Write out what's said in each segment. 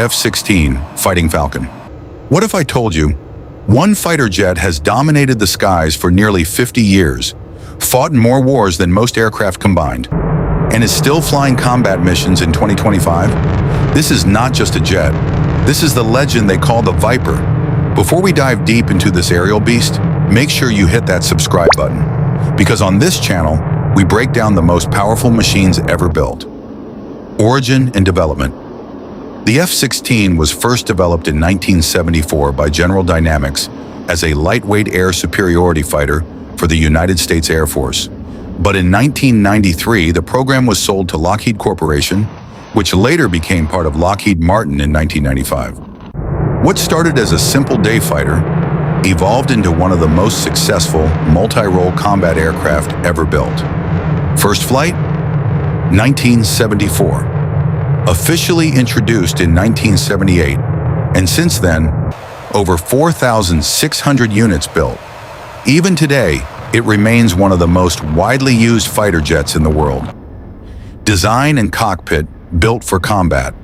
F-16 Fighting Falcon. What if I told you one fighter jet has dominated the skies for nearly 50 years, fought in more wars than most aircraft combined, and is still flying combat missions in 2025? This is not just a jet. This is the legend they call the Viper. Before we dive deep into this aerial beast, make sure you hit that subscribe button, because on this channel, we break down the most powerful machines ever built. Origin and development. The F-16 was first developed in 1974 by General Dynamics as a lightweight air superiority fighter for the United States Air Force. But in 1993, the program was sold to Lockheed Corporation, which later became part of Lockheed Martin in 1995. What started as a simple day fighter evolved into one of the most successful multi-role combat aircraft ever built. First flight? 1974. Officially introduced in 1978, and since then, over 4,600 units built. Even today, it remains one of the most widely used fighter jets in the world. Design and cockpit built for combat.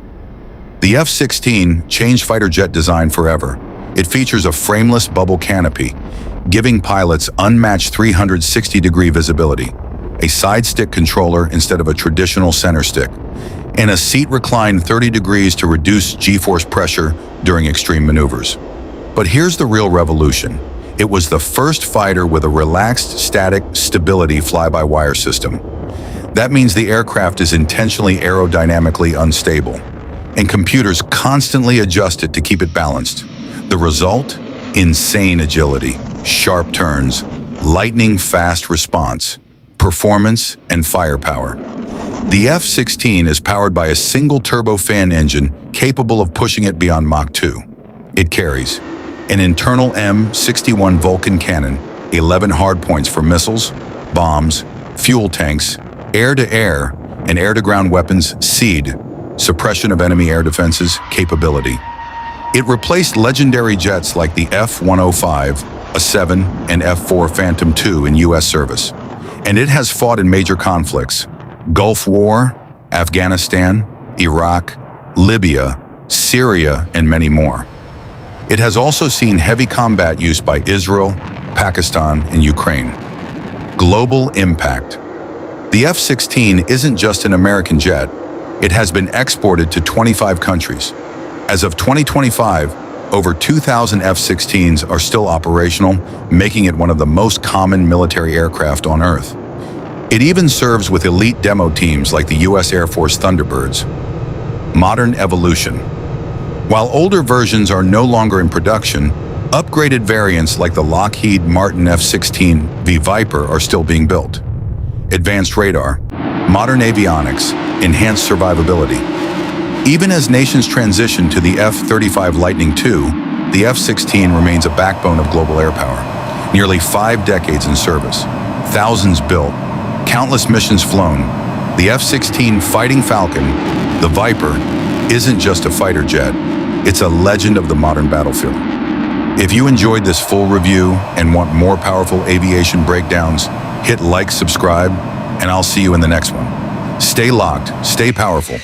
The F-16 changed fighter jet design forever. It features a frameless bubble canopy, giving pilots unmatched 360-degree visibility, a side stick controller instead of a traditional center stick, and a seat reclined 30 degrees to reduce G-force pressure during extreme maneuvers. But here's the real revolution. It was the first fighter with a relaxed static stability fly-by-wire system. That means the aircraft is intentionally aerodynamically unstable, and computers constantly adjust it to keep it balanced. The result? Insane agility, sharp turns, lightning-fast response, performance, and firepower. The F-16 is powered by a single turbofan engine capable of pushing it beyond Mach 2. It carries an internal M61 Vulcan cannon, 11 hardpoints for missiles, bombs, fuel tanks, air-to-air, and air-to-ground weapons SEAD, suppression of enemy air defenses, capability. It replaced legendary jets like the F-105, A-7, and F-4 Phantom II in U.S. service. And it has fought in major conflicts: Gulf War, Afghanistan, Iraq, Libya, Syria, and many more. It has also seen heavy combat use by Israel, Pakistan, and Ukraine. Global impact. The F-16 isn't just an American jet. It has been exported to 25 countries. As of 2025, over 2,000 F-16s are still operational, making it one of the most common military aircraft on Earth. It even serves with elite demo teams like the US Air Force Thunderbirds. Modern evolution. While older versions are no longer in production, upgraded variants like the Lockheed Martin F-16 V Viper are still being built. Advanced radar, modern avionics, enhanced survivability. Even as nations transition to the F-35 Lightning II, the F-16 remains a backbone of global air power. Nearly 5 decades in service, thousands built, countless missions flown. The F-16 Fighting Falcon, the Viper, isn't just a fighter jet. It's a legend of the modern battlefield. If you enjoyed this full review and want more powerful aviation breakdowns, hit like, subscribe, and I'll see you in the next one. Stay locked, stay powerful.